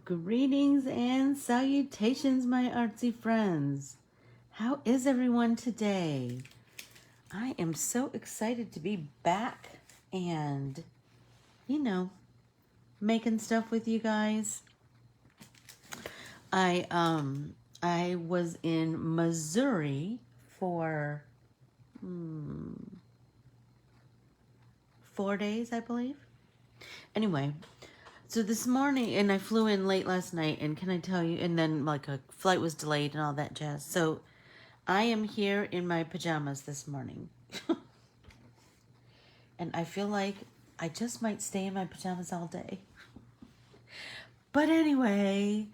Greetings and salutations, my artsy friends. How is everyone today? I am so excited to be back and, making stuff with you guys. I was in Missouri for 4 days, I believe. Anyway, so this morning, and I flew in late last night, and can I tell you, and then like a flight was delayed and all that jazz. So I am here in my pajamas this morning. And I feel like I just might stay in my pajamas all day. But anyway,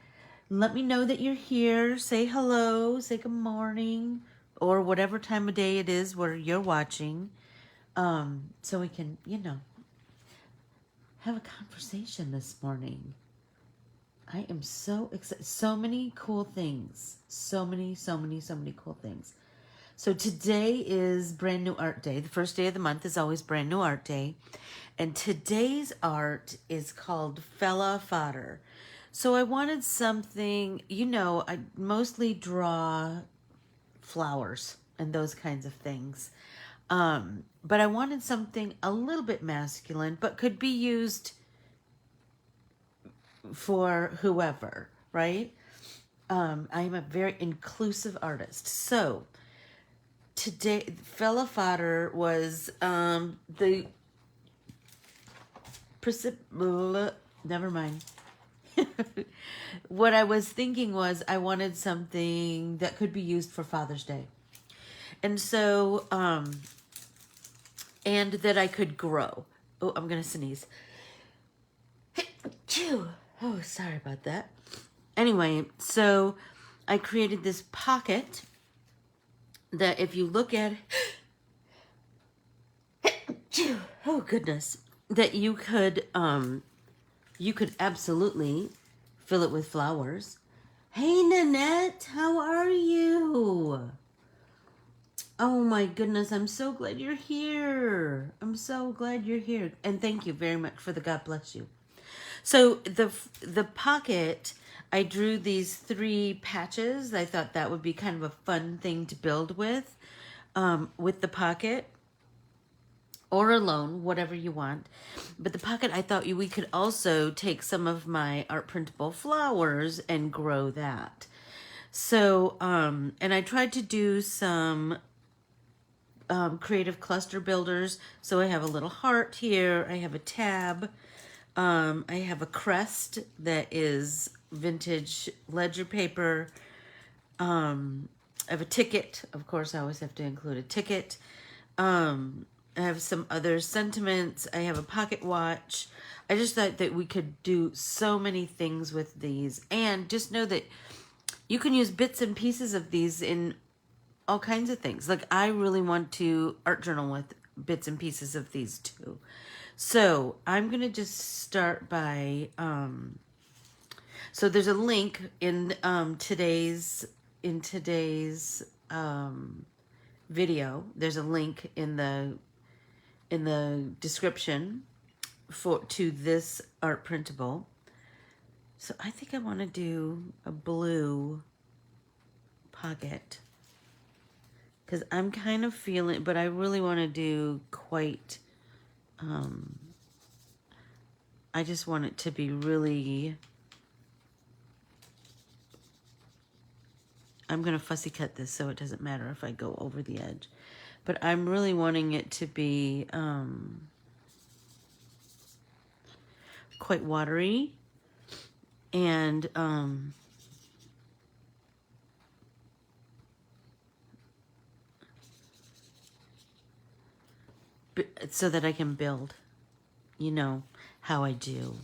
let me know that you're here. Say hello, say good morning, or whatever time of day it is where you're watching. So we can, have a conversation this morning. I am so excited. So many cool things. So many cool things. So today is Brand New Art Day. The first day of the month is always Brand New Art Day. And today's art is called Fodder. So I wanted something, I mostly draw flowers and those kinds of things. But I wanted something a little bit masculine, but could be used for whoever, right? I am a very inclusive artist. So today, Fodder was never mind. What I was thinking was I wanted something that could be used for Father's Day. And so, and that I could grow. Oh, I'm going to sneeze. Oh, sorry about that. Anyway, so I created this pocket that if you look at oh goodness, that you could absolutely fill it with flowers. Hey Nanette, how are you? Oh my goodness, I'm so glad you're here. I'm so glad you're here. And thank you very much for the God bless you. So the pocket, I drew these 3 patches. I thought that would be kind of a fun thing to build with the pocket. Or alone, whatever you want. But the pocket, I thought we could also take some of my art printable flowers and grow that. So, and I tried to do some creative cluster builders. So I have a little heart here. I have a tab. I have a crest that is vintage ledger paper. I have a ticket. Of course, I always have to include a ticket. I have some other sentiments. I have a pocket watch. I just thought that we could do so many things with these. And just know that you can use bits and pieces of these in all kinds of things. Like I really want to art journal with bits and pieces of these too. So I'm going to just start by, so there's a link in today's video. There's a link in the description to this art printable. So I think I want to do a blue pocket because I'm kind of feeling, but I really want to do quite, I just want it to be really, I'm going to fussy cut this so it doesn't matter if I go over the edge. But I'm really wanting it to be quite watery and so that I can build, how I do.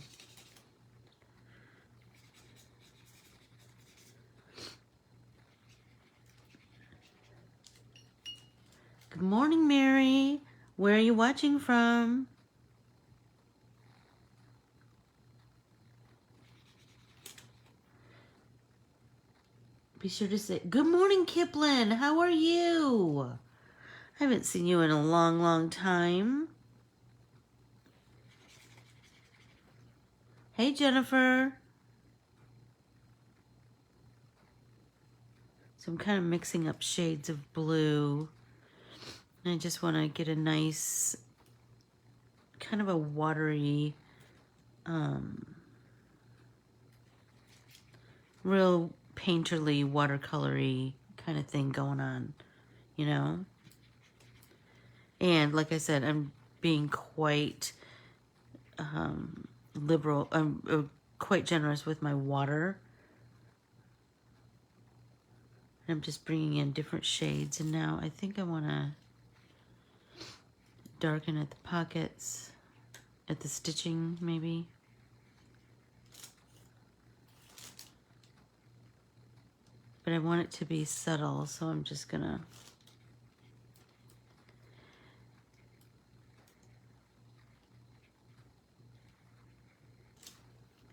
Good morning, Mary. Where are you watching from? Be sure to say, good morning, Kiplin. How are you? I haven't seen you in a long time. Hey, Jennifer. So I'm kind of mixing up shades of blue. And I just want to get a nice, kind of a watery, real painterly, watercolory kind of thing going on, you know? And like I said, I'm being quite liberal, quite generous with my water. I'm just bringing in different shades, and now I think I want to darken at the pockets, at the stitching maybe. But I want it to be subtle, so I'm just gonna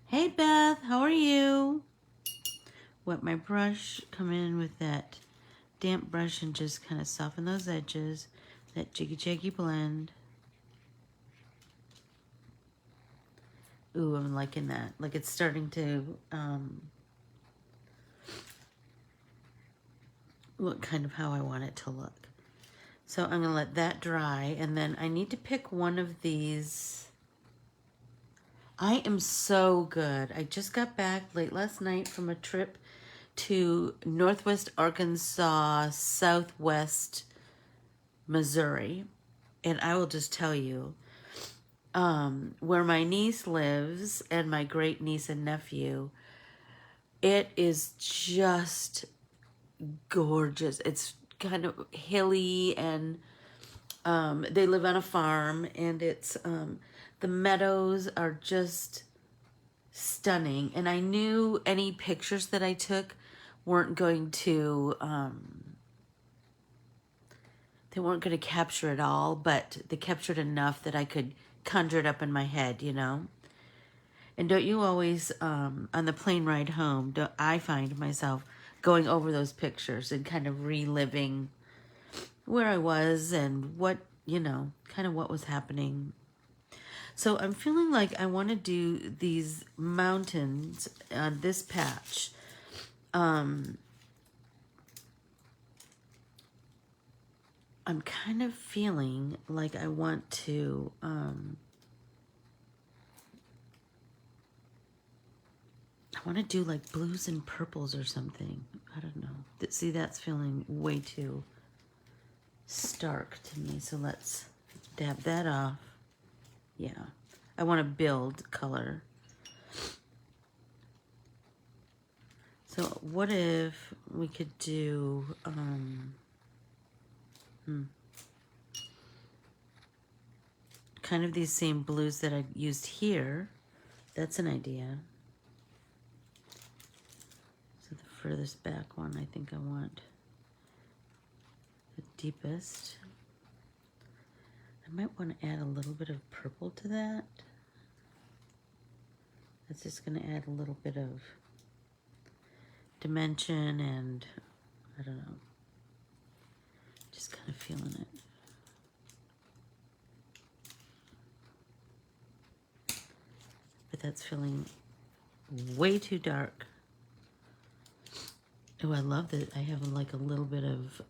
Hey Beth, how are you? Wet my brush, come in with that damp brush and just kind of soften those edges, that jiggy blend. Ooh, I'm liking that. Like it's starting to look kind of how I want it to look. So I'm gonna let that dry, and then I need to pick one of these. I am so good. I just got back late last night from a trip to Northwest Arkansas, Southwest Missouri. And I will just tell you, where my niece lives and my great niece and nephew, it is just gorgeous. It's kind of hilly, and they live on a farm, and it's the meadows are just stunning. And I knew any pictures that I took weren't going to they weren't going to capture it all, but they captured enough that I could conjure it up in my head, you know. And don't you always on the plane ride home, I find myself going over those pictures and kind of reliving where I was and what, you know, kind of what was happening. So I'm feeling like I want to do these mountains on this patch. I'm kind of feeling like I want to I want to do like blues and purples or something. I don't know. See, that's feeling way too stark to me. So let's dab that off. Yeah, I want to build color. So what if we could do, kind of these same blues that I used here. That's an idea. So the furthest back one, I think I want the deepest. I might want to add a little bit of purple to that. That's just going to add a little bit of dimension, and I don't know, just kind of feeling it. But that's feeling way too dark. Oh, I love that I have like a little bit of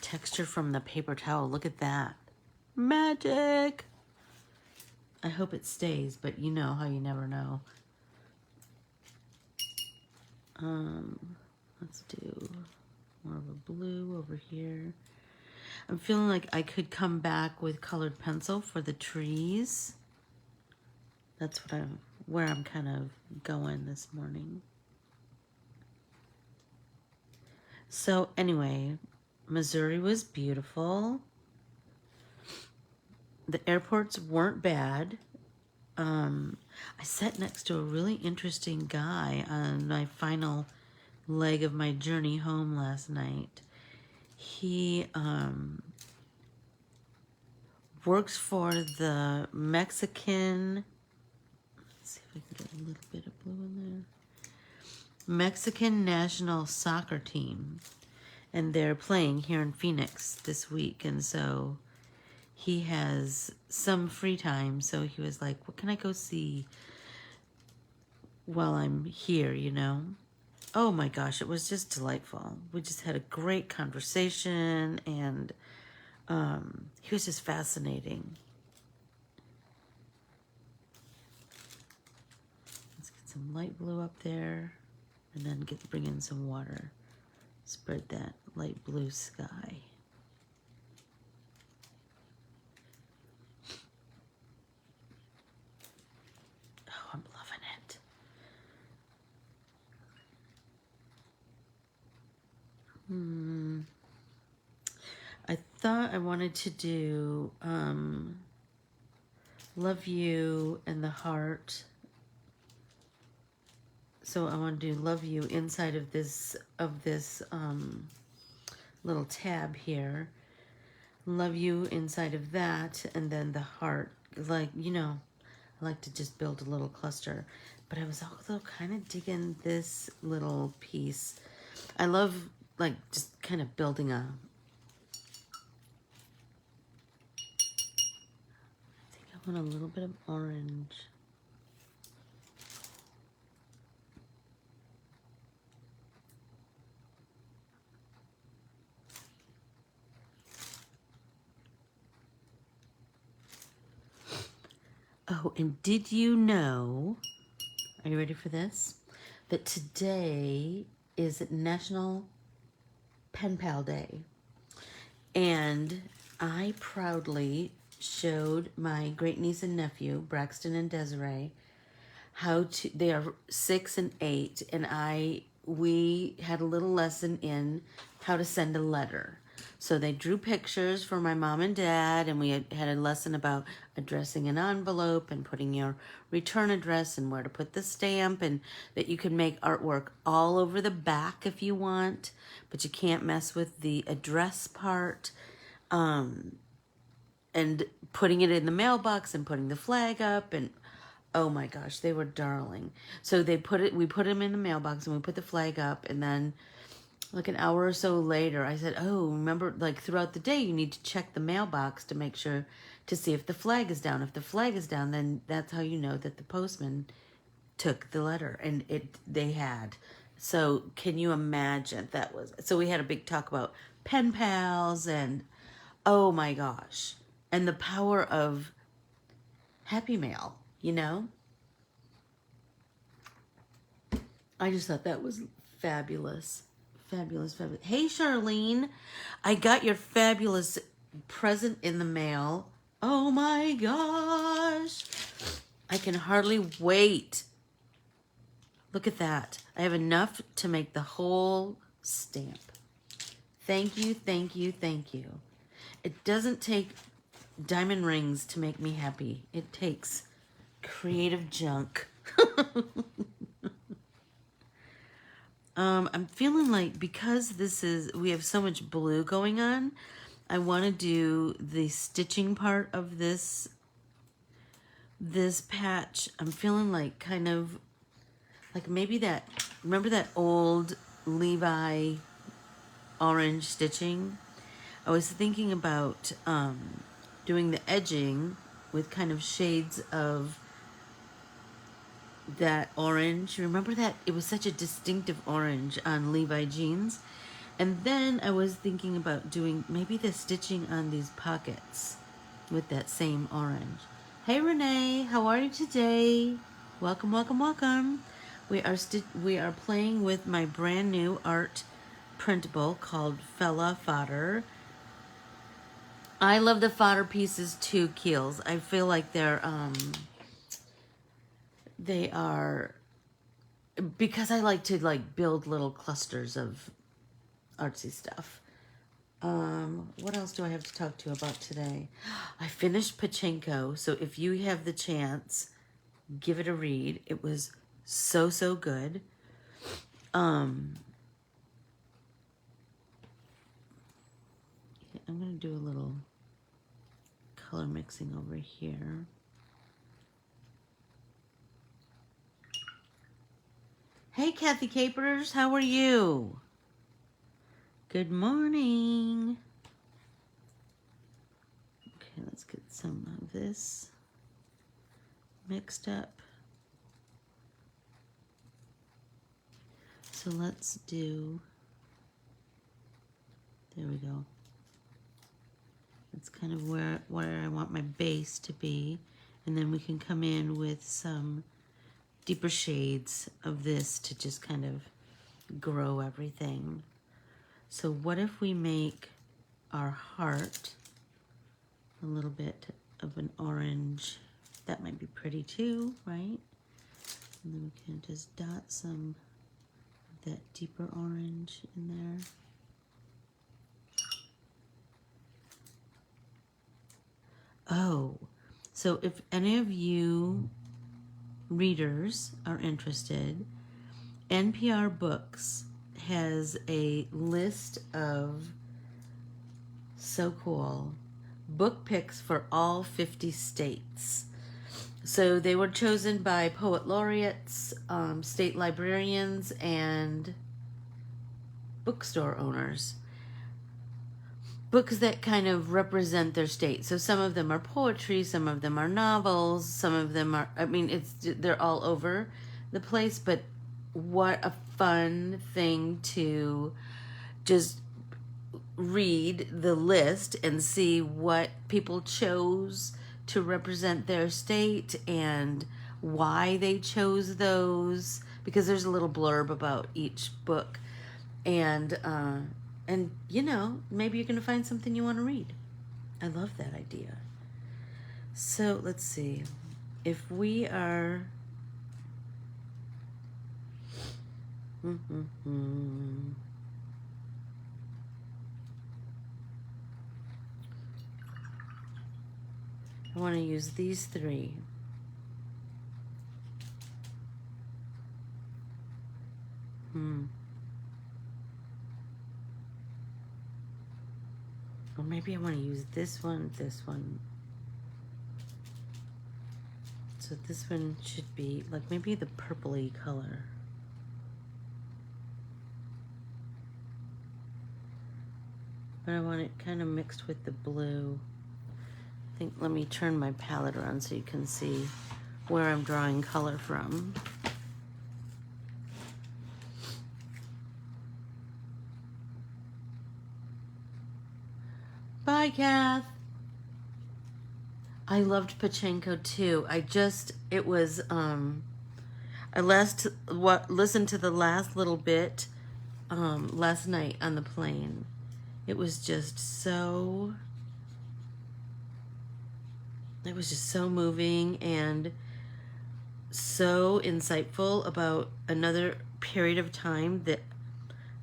texture from the paper towel. Look at that. Magic! I hope it stays, but you know how you never know. Let's do more of a blue over here. I'm feeling like I could come back with colored pencil for the trees. That's where I'm kind of going this morning. So anyway, Missouri was beautiful. The airports weren't bad. I sat next to a really interesting guy on my final leg of my journey home last night. He works for the Mexican, let's see if I can get a little bit of blue in there, Mexican national soccer team. And they're playing here in Phoenix this week. And so he has some free time. So he was like, what can I go see while I'm here, you know? oh my gosh, it was just delightful. We just had a great conversation, and he was just fascinating. Let's get some light blue up there, and then bring in some water. Spread that light blue sky. Oh, I'm loving it. I thought I wanted to do love you and the heart. So I want to do love you inside of this little tab here. Love you inside of that, and then the heart. Like, you know, I like to just build a little cluster. But I was also kind of digging this little piece. I love like just kind of building a, I think I want a little bit of orange. Oh, and did you know, are you ready for this? That today is National Pen Pal Day. And I proudly showed my great niece and nephew, Braxton and Desiree, how to, they are 6 and 8, and we had a little lesson in how to send a letter. So they drew pictures for my mom and dad, and we had a lesson about addressing an envelope and putting your return address and where to put the stamp, and that you can make artwork all over the back if you want, but you can't mess with the address part. And putting it in the mailbox and putting the flag up, and oh my gosh, they were darling. So we put them in the mailbox and we put the flag up, and then like an hour or so later, I said, oh, remember, like throughout the day, you need to check the mailbox to make sure to see if the flag is down. If the flag is down, then that's how you know that the postman took the letter, and they had. So can you imagine so we had a big talk about pen pals, and oh my gosh, and the power of Happy Mail, you know? I just thought that was fabulous. Fabulous, fabulous. Hey, Charlene, I got your fabulous present in the mail. Oh my gosh. I can hardly wait. Look at that. I have enough to make the whole stamp. Thank you, thank you, thank you. It doesn't take diamond rings to make me happy. It takes creative junk. I'm feeling like, because we have so much blue going on, I want to do the stitching part of this patch. I'm feeling like kind of like maybe remember that old Levi orange stitching? I was thinking about doing the edging with kind of shades of that orange. Remember that? It was such a distinctive orange on Levi jeans. And then I was thinking about doing maybe the stitching on these pockets with that same orange. Hey Renee, how are you today? Welcome, welcome, welcome. We are playing with my brand new art printable called Fodder. I love the Fodder pieces too, Keels. I feel like they are, because I like to build little clusters of artsy stuff. What else do I have to talk to you about today? I finished Pachinko, so if you have the chance, give it a read. It was so, so good. I'm going to do a little color mixing over here. Hey, Kathy Capers, how are you? Good morning. Okay, let's get some of this mixed up. So let's do, there we go. That's kind of where I want my base to be. And then we can come in with some deeper shades of this to just kind of grow everything. So what if we make our heart a little bit of an orange? That might be pretty too, right? And then we can just dot some of that deeper orange in there. Oh, so if any of you readers are interested, NPR Books has a list of, so cool, book picks for all 50 states. So they were chosen by poet laureates, state librarians, and bookstore owners. Books that kind of represent their state. So some of them are poetry, some of them are novels, some of them are, I mean, they're all over the place, but what a fun thing to just read the list and see what people chose to represent their state and why they chose those, because there's a little blurb about each book. And you know, maybe you're going to find something you want to read. I love that idea. So let's see. If we are... I want to use these three. Or maybe I want to use this one, this one. So this one should be like maybe the purpley color. But I want it kind of mixed with the blue. I think, let me turn my palette around so you can see where I'm drawing color from. Bye, Kath. I loved Pachenko too. It was, I listened to the last little bit last night on the plane. It was just so moving and so insightful about another period of time that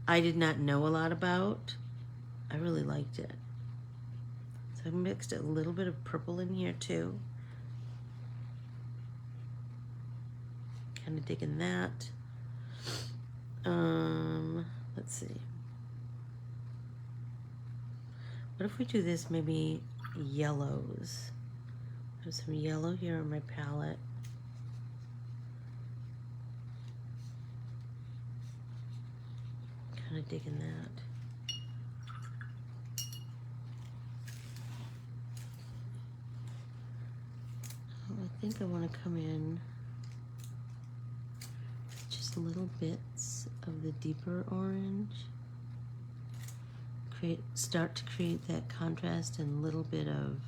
I did not know a lot about. I really liked it. So I mixed a little bit of purple in here too. Kind of digging that. Let's see. What if we do this, maybe yellows? I have some yellow here on my palette. Kind of digging that. I think I want to come in with just little bits of the deeper orange. Start to create that contrast and a little bit of,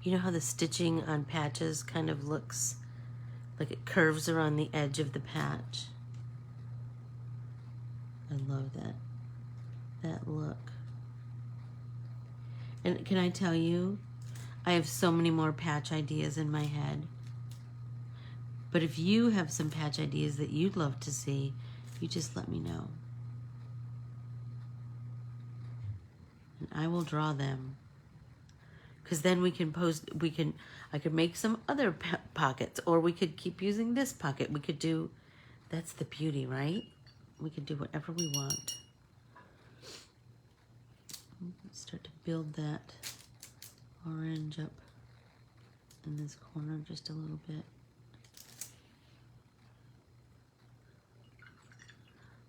you know how the stitching on patches kind of looks like it curves around the edge of the patch? I love that look. And can I tell you, I have so many more patch ideas in my head. But if you have some patch ideas that you'd love to see, you just let me know. And I will draw them. Because then we can I could make some other pockets, or we could keep using this pocket. We could do, that's the beauty, right? We could do whatever we want. Let's start to build that orange up in this corner just a little bit.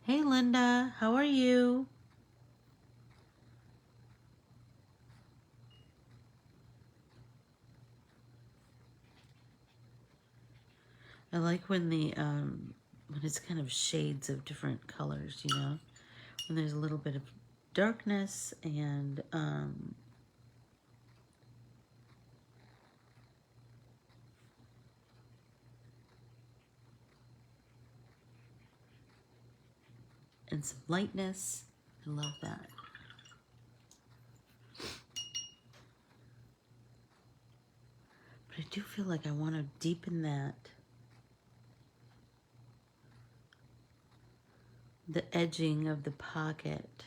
Hey Linda, how are you? I like when the when it's kind of shades of different colors, you know. And there's a little bit of darkness and some lightness. I love that. But I do feel like I want to deepen that. The edging of the pocket.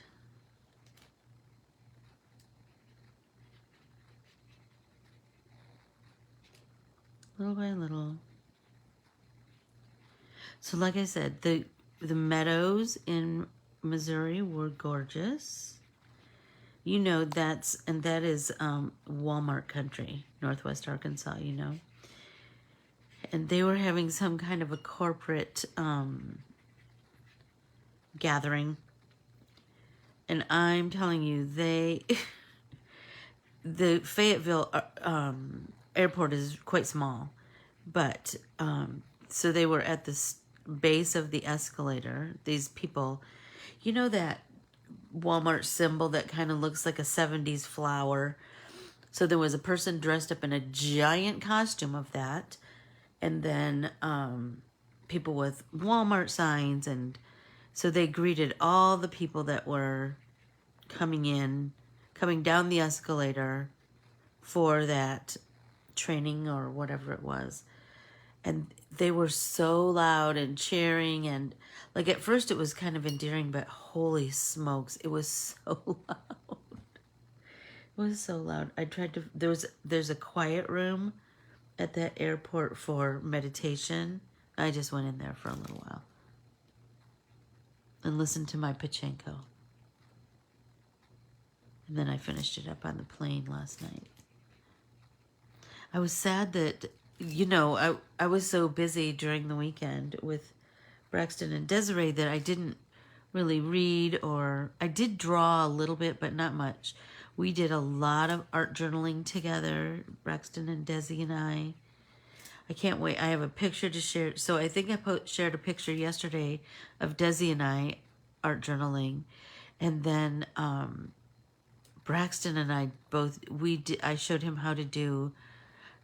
Little by little. So like I said, the meadows in Missouri were gorgeous. You know, that is Walmart country, Northwest Arkansas, you know. And they were having some kind of a corporate gathering. And I'm telling you, the Fayetteville airport is quite small. But, so they were at the base of the escalator. These people, you know that Walmart symbol that kind of looks like a 70s flower? So there was a person dressed up in a giant costume of that. And then people with Walmart signs. And so they greeted all the people that were coming down the escalator for that training or whatever it was. And they were so loud and cheering, and like at first it was kind of endearing, but holy smokes, it was so loud. It was so loud. I tried to, there's a quiet room at that airport for meditation. I just went in there for a little while and listened to my Pachenko. And then I finished it up on the plane last night. I was sad that, you know, I was so busy during the weekend with Braxton and Desiree that I didn't really read, or I did draw a little bit, but not much. We did a lot of art journaling together, Braxton and Desi and I. I can't wait. I have a picture to share. So I think I shared a picture yesterday of Desi and I art journaling. And then Braxton and I both, I showed him how to do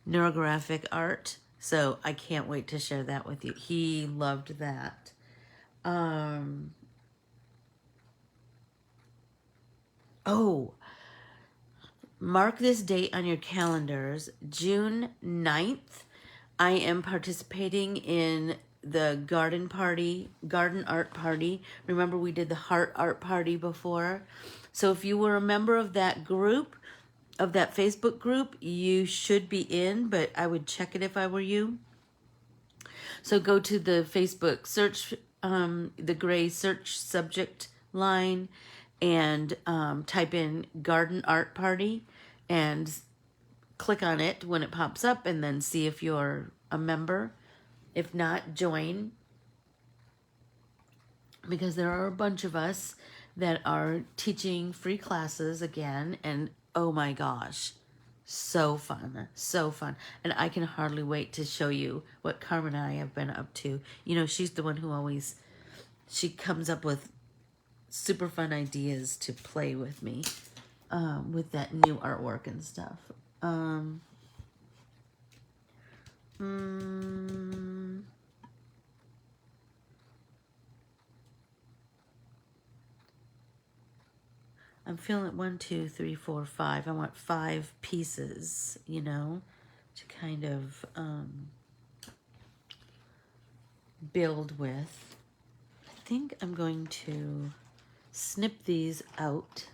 neurographic art. So I can't wait to share that with you. He loved that. Oh, mark this date on your calendars. June 9th, I am participating in the garden art party. Remember we did the heart art party before? So if you were a member of that group, of that Facebook group, you should be in, but I would check it if I were you. So go to the Facebook search, the gray search subject line, and type in garden art party and click on it when it pops up, and then see if you're a member. If not, join, because there are a bunch of us that are teaching free classes again, and oh my gosh, so fun, so fun. And I can hardly wait to show you what Carmen and I have been up to. You know, she's the one who she comes up with super fun ideas to play with me with that new artwork and stuff. I'm feeling 1, 2, 3, 4, 5. I want 5 pieces, you know, to kind of build with. I think I'm going to snip these out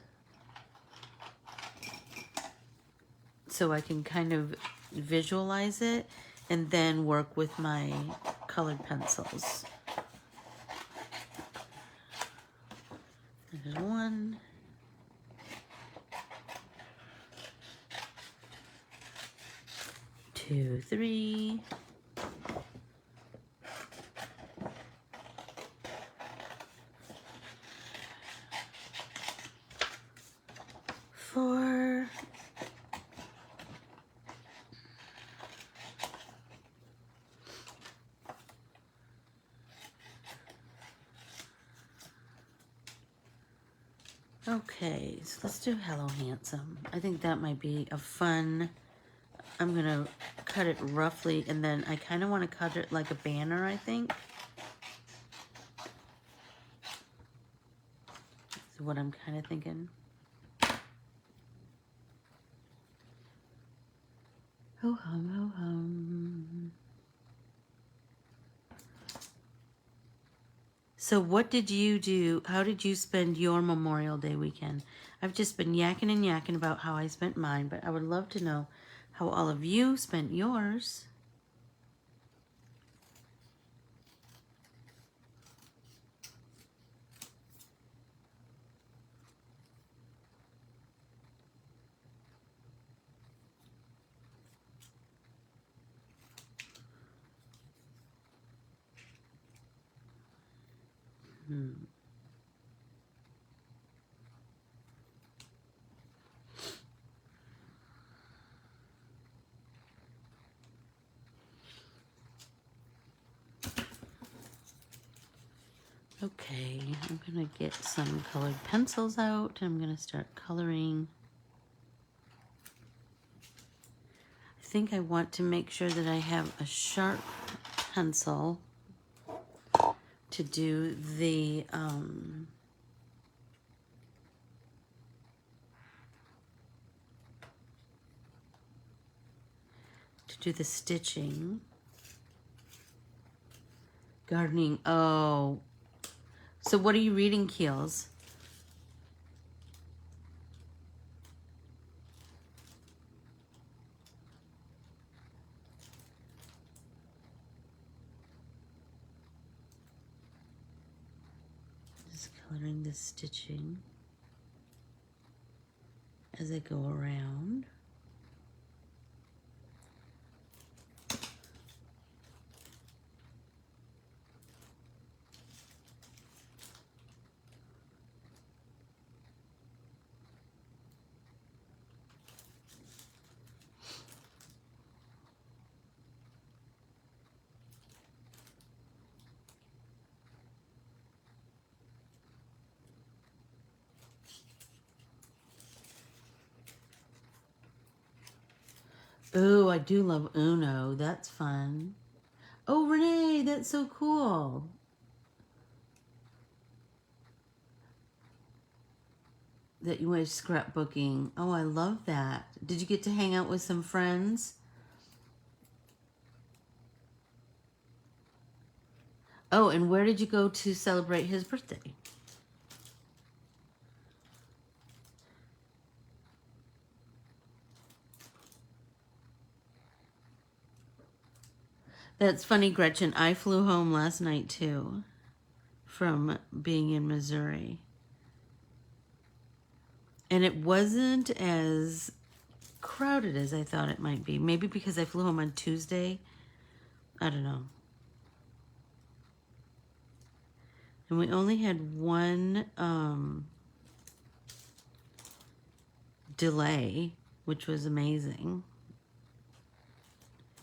so I can kind of visualize it and then work with my colored pencils. There's 1. 2, 3. 4. 5. Okay, so let's do Hello Handsome. I think that might be a fun, I'm gonna cut it roughly, and then I kind of want to cut it like a banner, I think. That's what I'm kind of thinking. Ho hum, ho hum. So what did you do? How did you spend your Memorial Day weekend? I've just been yakking and yakking about how I spent mine, but I would love to know how all of you spent yours. Okay, I'm gonna get some colored pencils out. I'm gonna start coloring. I think I want to make sure that I have a sharp pencil to do the stitching. Gardening. Oh, so what are you reading, Keels? Just coloring the stitching as I go around. Oh, I do love Uno. That's fun. Oh, Renee, that's so cool. That you went scrapbooking. Oh, I love that. Did you get to hang out with some friends? Oh, and where did you go to celebrate his birthday? That's funny, Gretchen. I flew home last night too from being in Missouri. And it wasn't as crowded as I thought it might be. Maybe because I flew home on Tuesday. I don't know. And we only had one delay, which was amazing.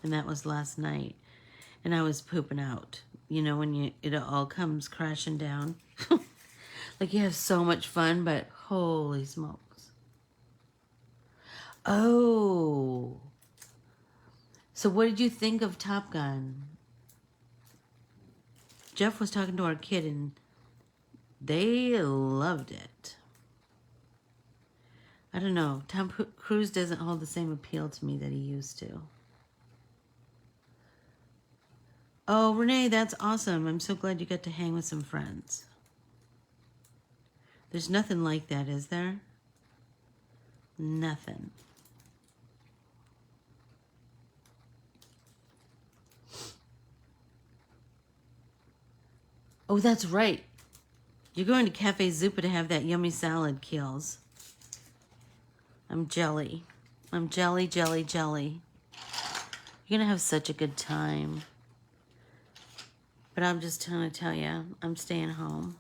And that was last night. And I was pooping out. You know, when it all comes crashing down. Like you have so much fun, but holy smokes. Oh. So what did you think of Top Gun? Jeff was talking to our kid and they loved it. I don't know. Tom Cruise doesn't hold the same appeal to me that he used to. Oh, Renee, that's awesome. I'm so glad you got to hang with some friends. There's nothing like that, is there? Nothing. Oh, that's right. You're going to Cafe Zupa to have that yummy salad, Keels. I'm jelly. I'm jelly, jelly, jelly. You're going to have such a good time. But I'm just trying to tell you, I'm staying home.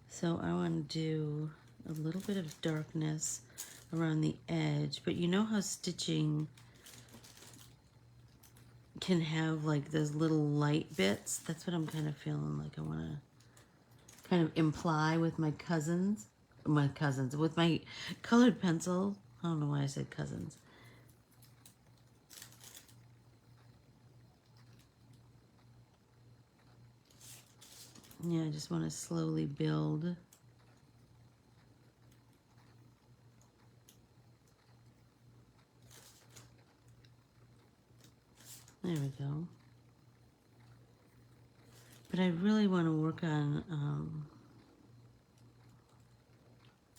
So I want to do a little bit of darkness around the edge. But you know how stitching can have like those little light bits? That's what I'm kind of feeling like I want to kind of imply with my cousins, with my colored pencil. I don't know why I said cousins. Yeah, I just want to slowly build. There we go. But I really want to work on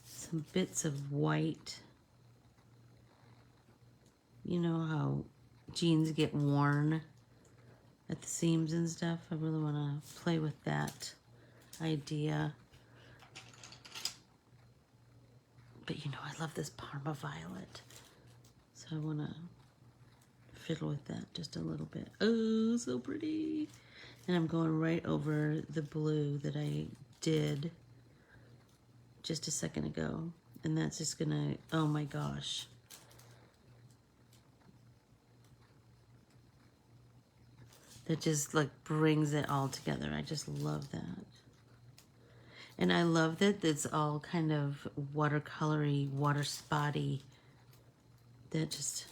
some bits of white. You know how jeans get worn at the seams and stuff? I really want to play with that idea. But you know, I love this Parma violet. So I want to fiddle with that just a little bit. Oh, so pretty. And I'm going right over the blue that I did just a second ago. And that's just gonna, oh my gosh. That just like brings it all together. I just love that. And I love that it's all kind of watercolory, water spotty. That just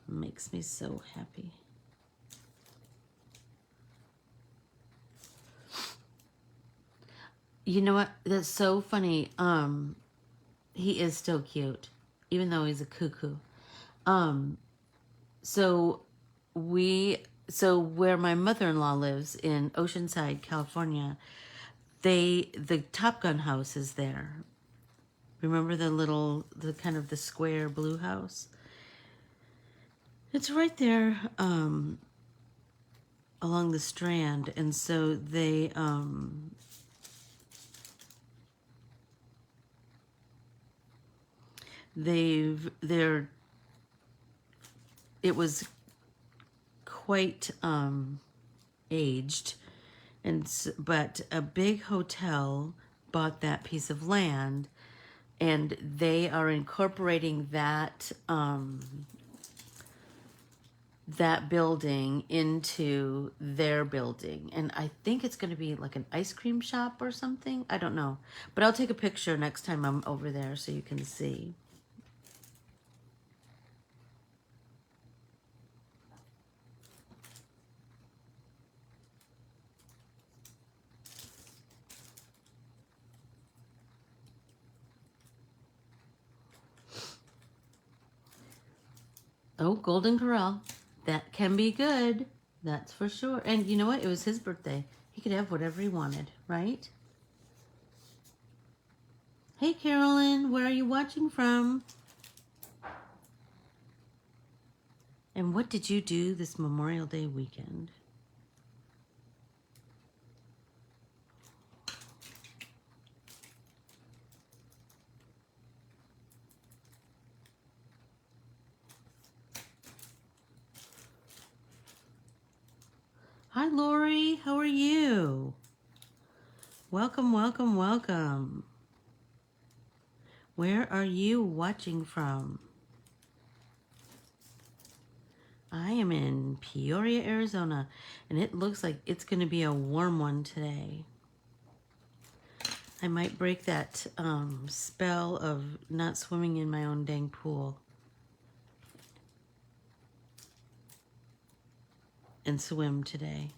makes me so happy. You know what? That's so funny. He is still cute, even though he's a cuckoo. So where my mother-in-law lives in Oceanside, California, the Top Gun house is there. Remember the kind of the square blue house? It's right there along the Strand, and so it was quite aged, but a big hotel bought that piece of land, and they are incorporating that that building into their building. And I think it's going to be like an ice cream shop or something. I don't know. But I'll take a picture next time I'm over there so you can see. Oh, Golden Corral. That can be good. That's for sure. And you know what? It was his birthday. He could have whatever he wanted, right? Hey, Carolyn, where are you watching from? And what did you do this Memorial Day weekend? Hi, Lori. How are you? Welcome, welcome, welcome. Where are you watching from? I am in Peoria, Arizona, and it looks like it's going to be a warm one today. I might break that spell of not swimming in my own dang pool and swim today.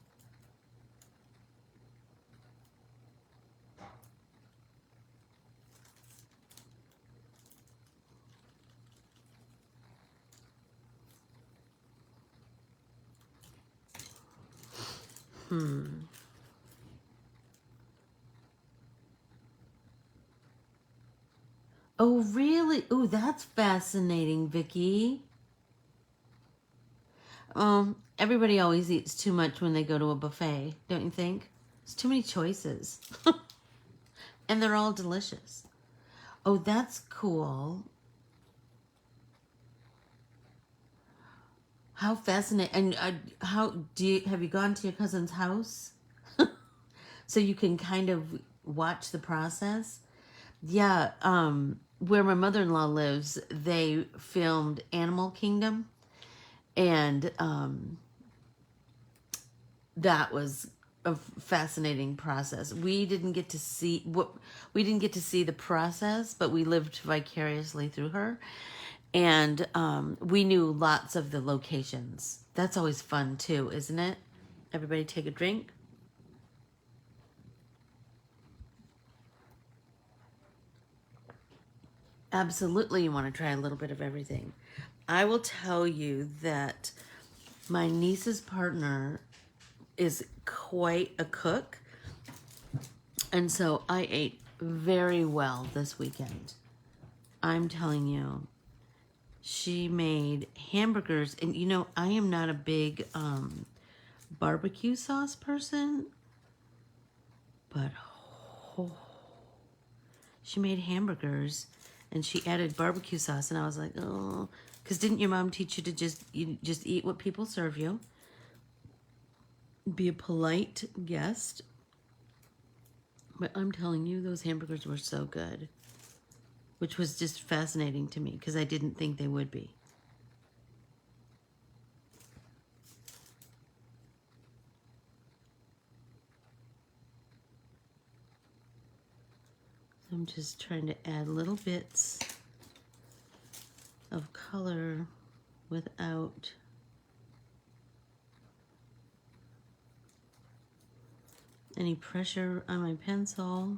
Oh, really? Oh, that's fascinating, Vicky. Everybody always eats too much when they go to a buffet, don't you think? There's too many choices. And they're all delicious. Oh, that's cool. How fascinating. And have you gone to your cousin's house? So you can kind of watch the process? Yeah, where my mother-in-law lives, they filmed Animal Kingdom, and that was a fascinating process. We didn't get to see the process, but we lived vicariously through her, and we knew lots of the locations. That's always fun too, isn't it? Everybody take a drink. Absolutely, you want to try a little bit of everything. I will tell you that my niece's partner is quite a cook, and so I ate very well this weekend. I'm telling you, she made hamburgers, and you know, I am not a big barbecue sauce person, but oh, she made hamburgers and she added barbecue sauce, and I was like, oh, because didn't your mom teach you to just eat what people serve you? Be a polite guest. But I'm telling you, those hamburgers were so good, which was just fascinating to me because I didn't think they would be. So I'm just trying to add little bits of color without any pressure on my pencil.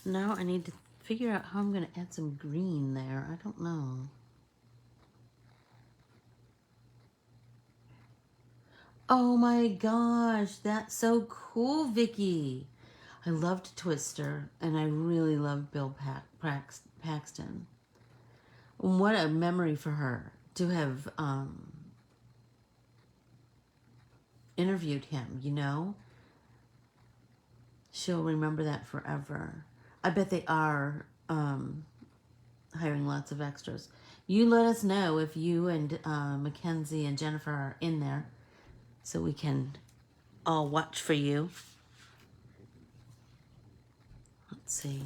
Now I need to figure out how I'm going to add some green there. I don't know. Oh my gosh, that's so cool, Vicky. I loved Twister, and I really loved Bill Paxton. What a memory for her to have interviewed him, you know? She'll remember that forever. I bet they are hiring lots of extras. You let us know if you and Mackenzie and Jennifer are in there so we can all watch for you. Let's see.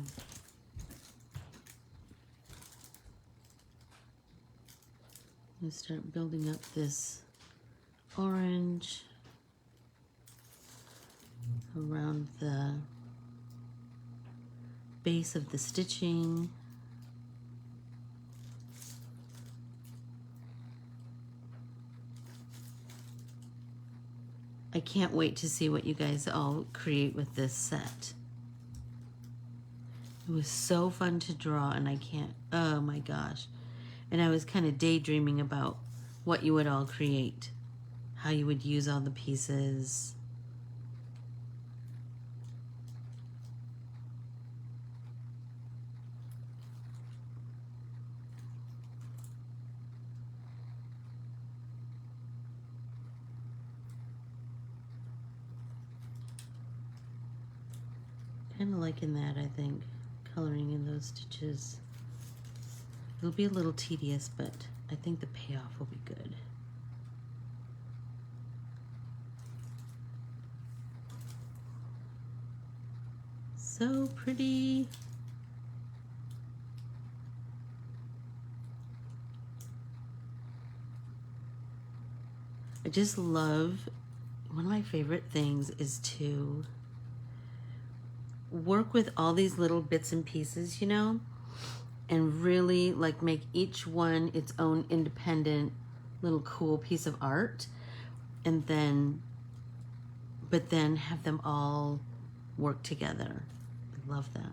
I'm going to start building up this orange around the base of the stitching. I can't wait to see what you guys all create with this set. It was so fun to draw, and I can't, oh my gosh. And I was kind of daydreaming about what you would all create, how you would use all the pieces. Kind of liking that, I think, coloring in those stitches. It'll be a little tedious, but I think the payoff will be good. So pretty. I just love, one of my favorite things is to work with all these little bits and pieces, you know, and really like make each one its own independent little cool piece of art, and then but then have them all work together. I love that.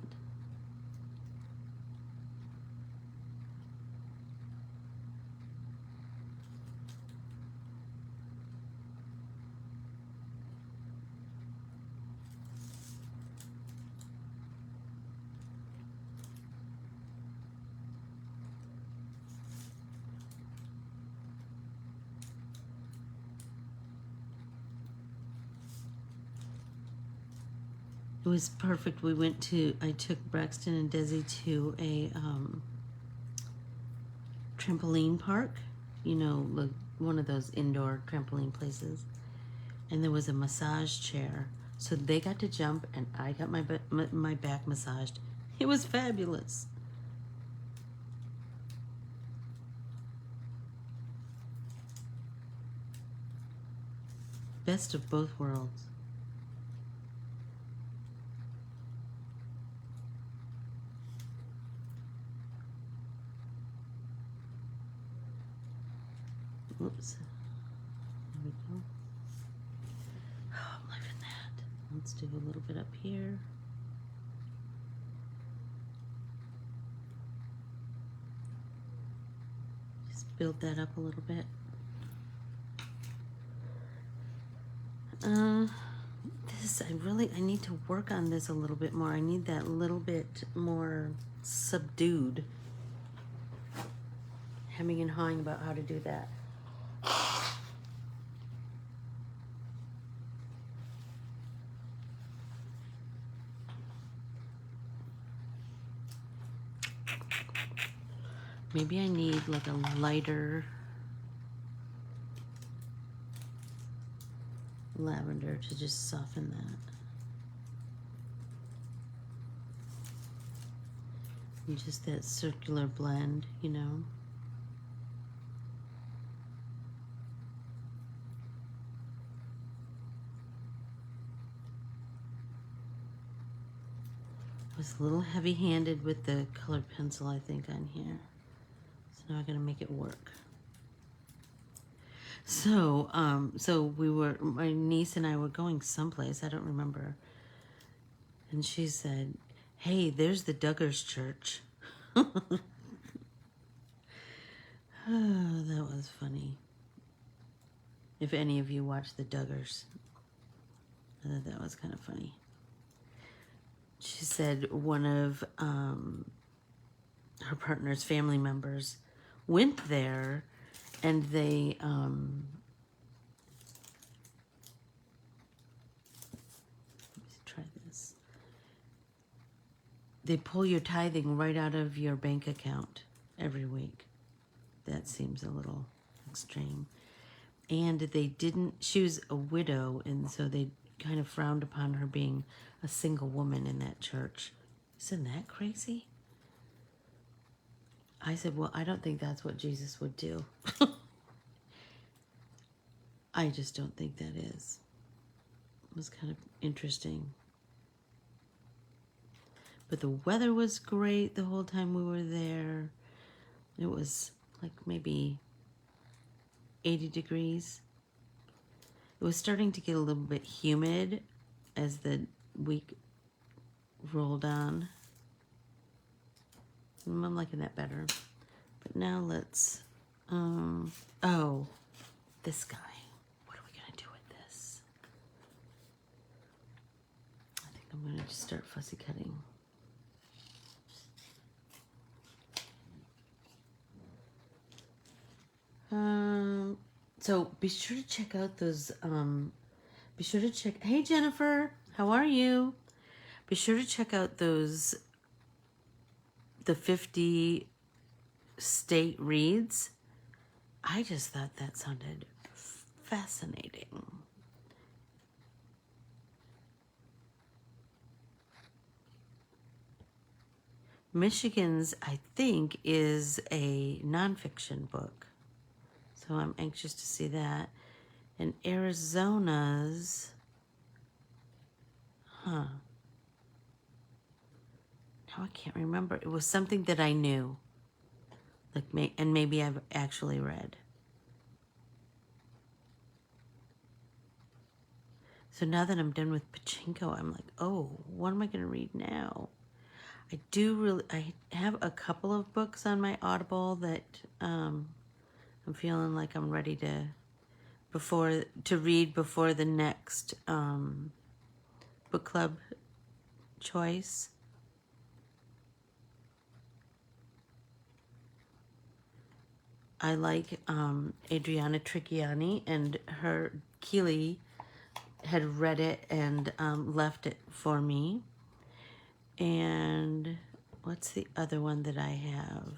It was perfect. I took Braxton and Desi to a trampoline park, like one of those indoor trampoline places. And there was a massage chair. So they got to jump and I got my back massaged. It was fabulous. Best of both worlds. Oops. There we go. Oh, I'm liking that. Let's do a little bit up here. Just build that up a little bit. I need to work on this a little bit more. I need that little bit more subdued. Hemming and hawing about how to do that. Maybe I need like a lighter lavender to just soften that. And just that circular blend, I was a little heavy-handed with the colored pencil, I think, on here. So now I'm gonna make it work. So, my niece and I were going someplace, I don't remember. And she said, "Hey, there's the Duggars Church." Oh, that was funny. If any of you watch the Duggars, I thought that was kind of funny. She said one of her partner's family members went there, and they let's try this. They pull your tithing right out of your bank account every week. That seems a little extreme. And she was a widow, and so they kind of frowned upon her being a single woman in that church. Isn't that crazy? I said, well, I don't think that's what Jesus would do. I just don't think that is. It was kind of interesting. But the weather was great the whole time we were there. It was like maybe 80 degrees. It was starting to get a little bit humid as the week rolled on. I'm liking that better. But now let's, this guy. What are we gonna do with this? I think I'm gonna just start fussy cutting. So be sure to check out those, hey Jennifer, how are you? Be sure to check out those, the 50 state reads. I just thought that sounded fascinating. Michigan's, I think, is a nonfiction book. So I'm anxious to see that. And Arizona's, now I can't remember. It was something that I knew, and maybe I've actually read. So now that I'm done with Pachinko, I'm like, oh, what am I going to read now? I have a couple of books on my Audible that I'm feeling like I'm ready to read before the next book club choice. I like Adriana Tricchiani, and her Keeley had read it and left it for me. And what's the other one that I have?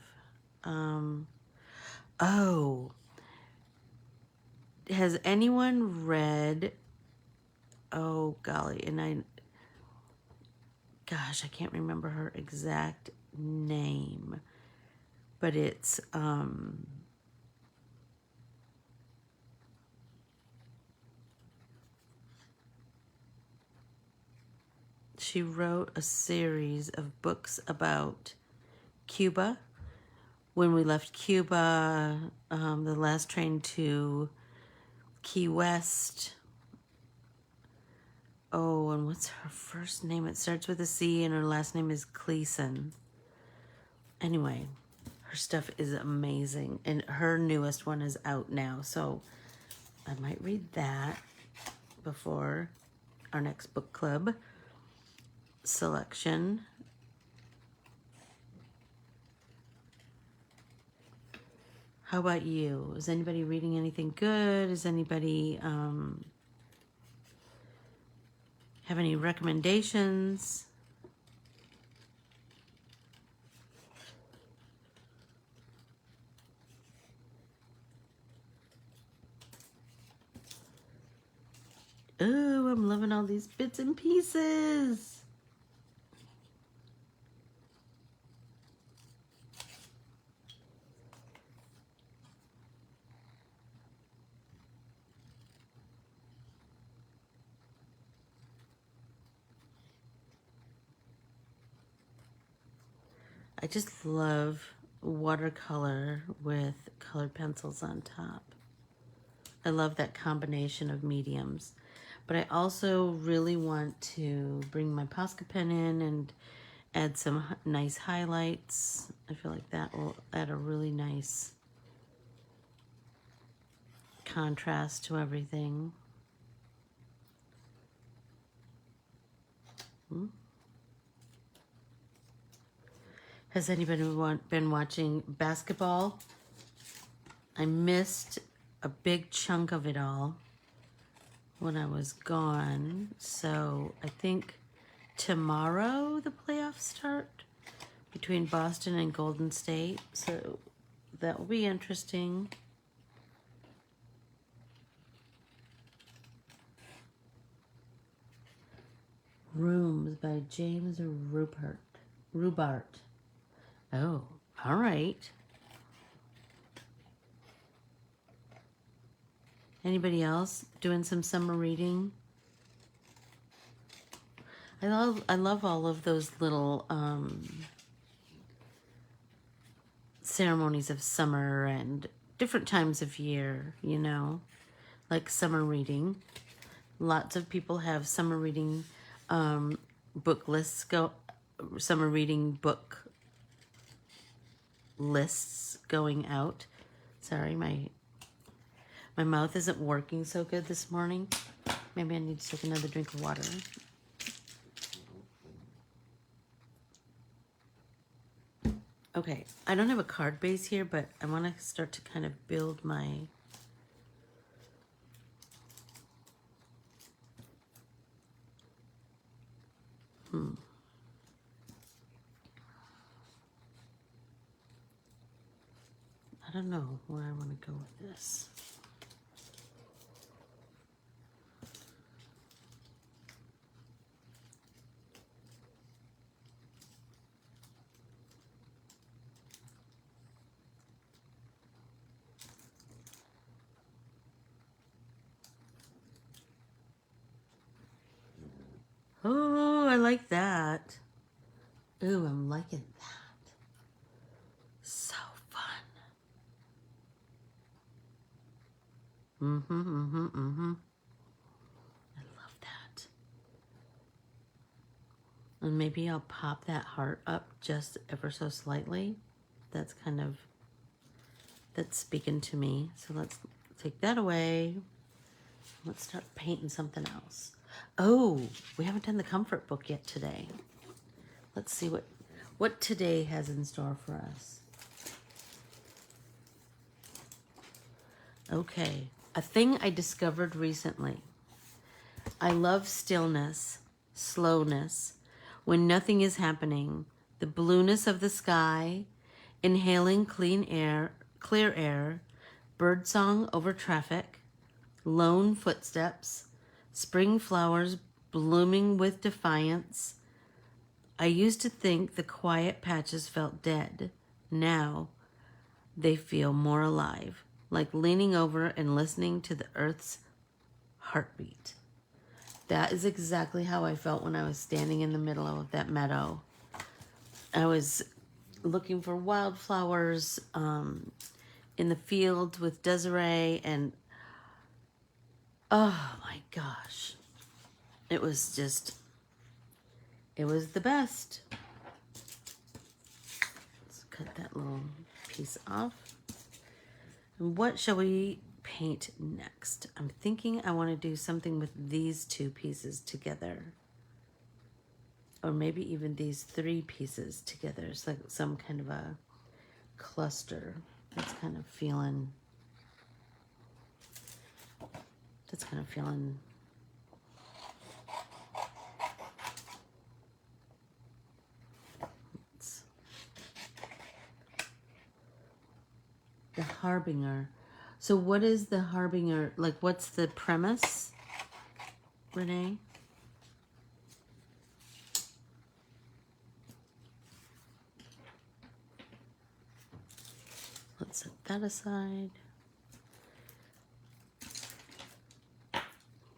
Oh, has anyone read, oh golly, gosh, I can't remember her exact name, but it's, she wrote a series of books about Cuba. When we left Cuba, the last train to Key West. Oh, and what's her first name? It starts with a C and her last name is Cleason. Anyway, her stuff is amazing. And her newest one is out now. So I might read that before our next book club selection. How about you? Is anybody reading anything good? Is anybody have any recommendations? Oh, I'm loving all these bits and pieces. I just love watercolor with colored pencils on top. I love that combination of mediums. But I also really want to bring my Posca pen in and add some nice highlights. I feel like that will add a really nice contrast to everything. Has anybody been watching basketball? I missed a big chunk of it all when I was gone. So I think tomorrow the playoffs start between Boston and Golden State. So that will be interesting. Rooms by James Rubart. Oh, all right. Anybody else doing some summer reading? I love all of those little ceremonies of summer and different times of year, you know, like summer reading. Lots of people have summer reading book lists summer reading book lists going out. Sorry, my mouth isn't working so good this morning. Maybe I need to take another drink of water. Okay, I don't have a card base here, but I want to start to kind of build my I don't know where I want to go with this. Oh, I like that. Ooh, I'm liking that. So fun. I love that. And maybe I'll pop that heart up just ever so slightly. That's speaking to me. So let's take that away. Let's start painting something else. Oh, we haven't done the comfort book yet today. Let's see what today has in store for us. Okay, a thing I discovered recently. I love stillness, slowness, when nothing is happening, the blueness of the sky, inhaling clear air, birdsong over traffic, lone footsteps, spring flowers blooming with defiance. I used to think the quiet patches felt dead. Now they feel more alive, like leaning over and listening to the earth's heartbeat. That is exactly how I felt when I was standing in the middle of that meadow. I was looking for wildflowers in the field with Desiree, and oh my gosh, it was the best. Let's cut that little piece off. And what shall we paint next? I'm thinking I want to do something with these two pieces together. Or maybe even these three pieces together. It's like some kind of a cluster. That's kind of feeling the harbinger. So what is the harbinger? Like, what's the premise, Renee? Let's set that aside.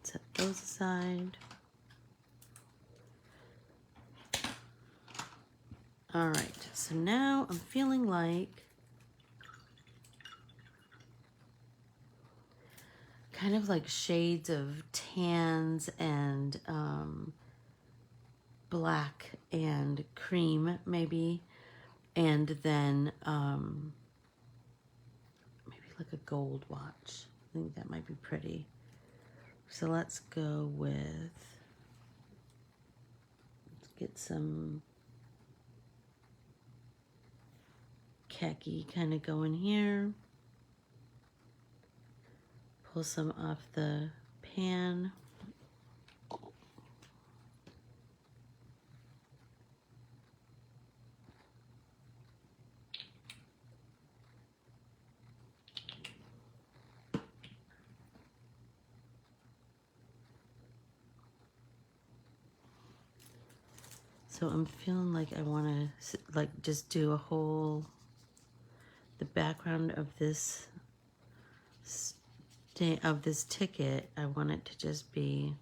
Set those aside. All right, so now I'm feeling like kind of like shades of tans and black and cream maybe, and then maybe like a gold watch. I think that might be pretty. So let's go with, let's get some khaki kind of going here. Pull some off the pan. So I'm feeling like I want to like just do a whole, the background of this ticket, I want it to just be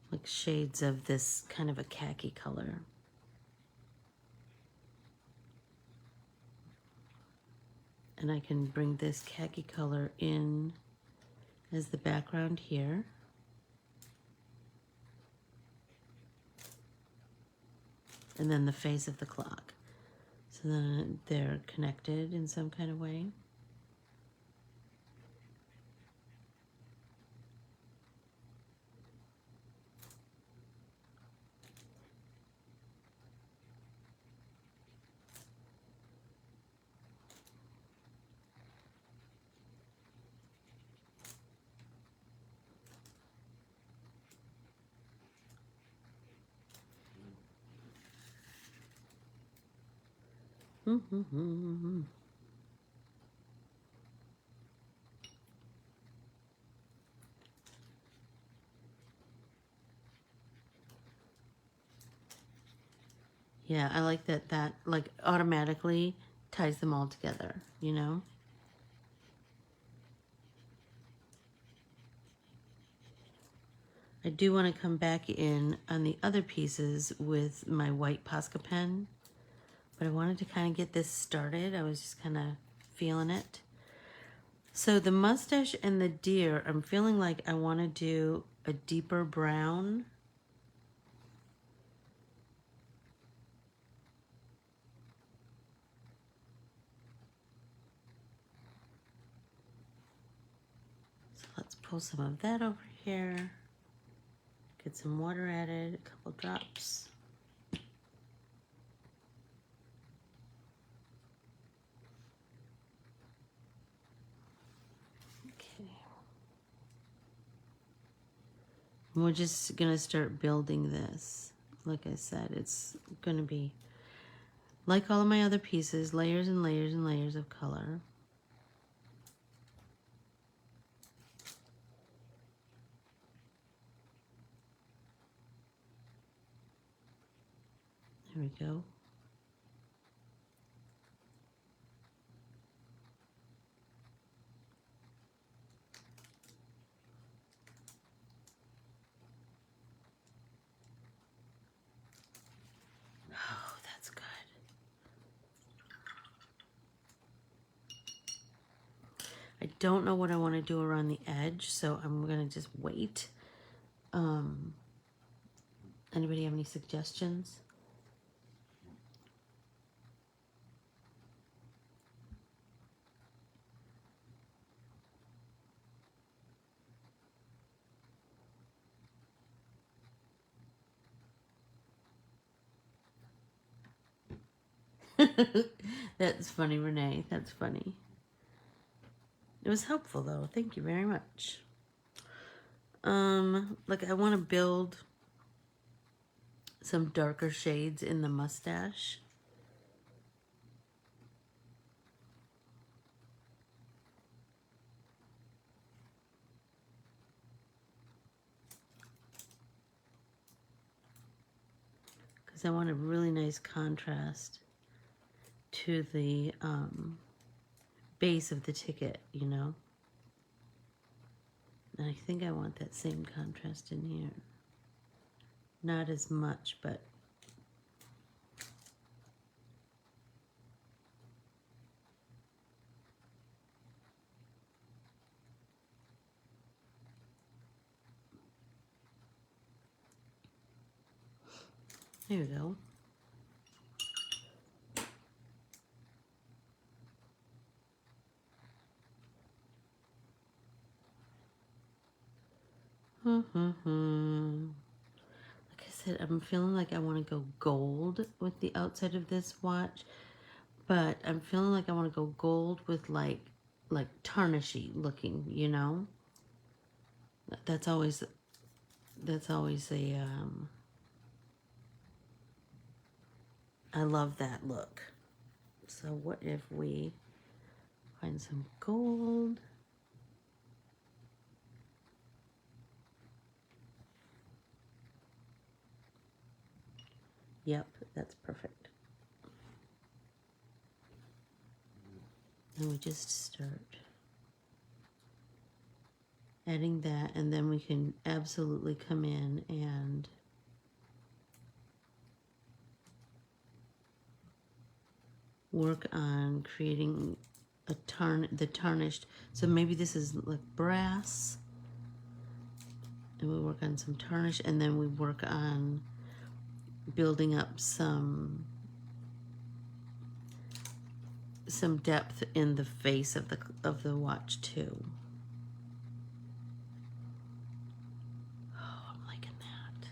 like shades of this kind of a khaki color. And I can bring this khaki color in as the background here. And then the face of the clock. So then they're connected in some kind of way. Yeah, I like that like automatically ties them all together, you know? I do want to come back in on the other pieces with my white Posca pen, but I wanted to kind of get this started. I was just kind of feeling it. So the mustache and the deer, I'm feeling like I want to do a deeper brown. So let's pull some of that over here. Get some water added, a couple drops. Okay. And we're just gonna start building this. Like I said, it's gonna be like all of my other pieces, layers and layers and layers of color. There we go. Oh, that's good. I don't know what I want to do around the edge, so I'm going to just wait. Anybody have any suggestions? That's funny, Renee. That's funny. It was helpful, though. Thank you very much. Like I want to build some darker shades in the mustache. Because I want a really nice contrast to the base of the ticket, you know? And I think I want that same contrast in here. Not as much, but there we go. Like I said, I'm feeling like I want to go gold with the outside of this watch, but I'm feeling like I want to go gold with like tarnishy looking, you know? That's always a I love that look. So what if we find some gold? Yep, that's perfect. And we just start adding that, and then we can absolutely come in and work on creating the tarnished. So maybe this is like brass, and we work on some tarnish, and then we work on building up some depth in the face of the watch too. Oh, I'm liking that.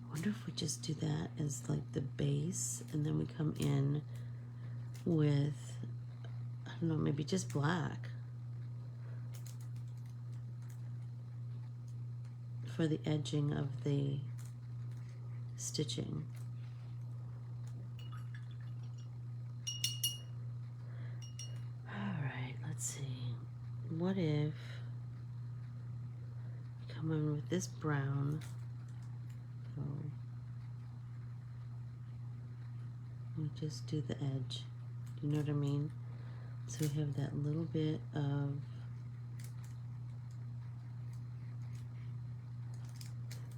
I wonder if we just do that as like the base, and then we come in with, I don't know, maybe just black for the edging of the stitching. All right, let's see. What if we come in with this brown? So we just do the edge. You know what I mean? So we have that little bit of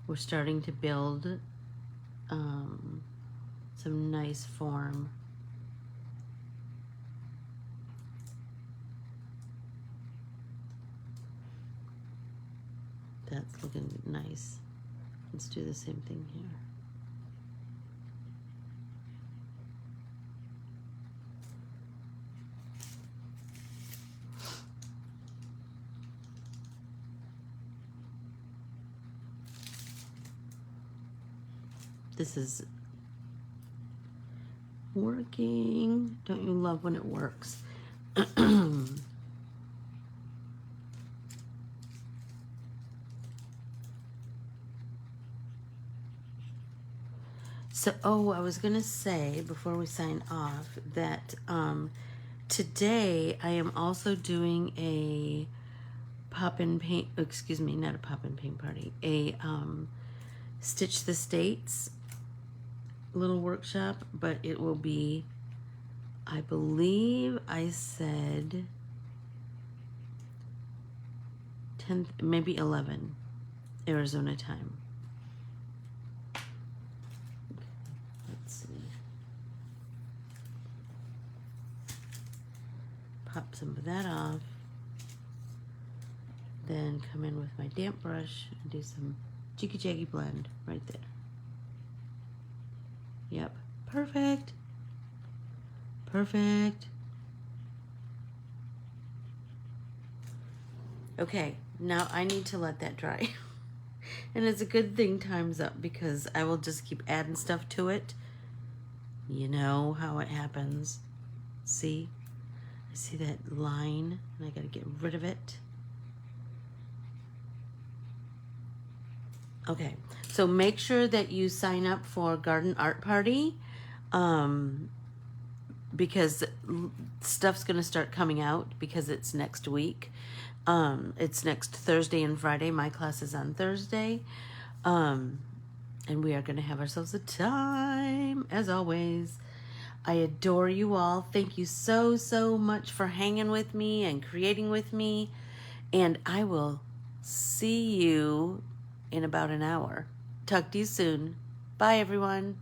we're starting to build some nice form. That's looking nice. Let's do the same thing here. This is working. Don't you love when it works? So, I was going to say before we sign off that today I am also doing a pop-in paint, excuse me, not a pop-in paint party, a Stitch the States little workshop, but it will be, I believe I said 10, maybe 11 Arizona time. Let's see. Pop some of that off. Then come in with my damp brush and do some jiggy jaggy blend right there. Yep, perfect. Perfect. Okay, now I need to let that dry. And it's a good thing time's up because I will just keep adding stuff to it. You know how it happens. See? I see that line and I gotta get rid of it. Okay, so make sure that you sign up for Garden Art Party because stuff's gonna start coming out because it's next week. It's next Thursday and Friday. My class is on Thursday. And we are going to have ourselves a time, as always. I adore you all. Thank you so, so much for hanging with me and creating with me. And I will see you in about an hour. Talk to you soon. Bye, everyone.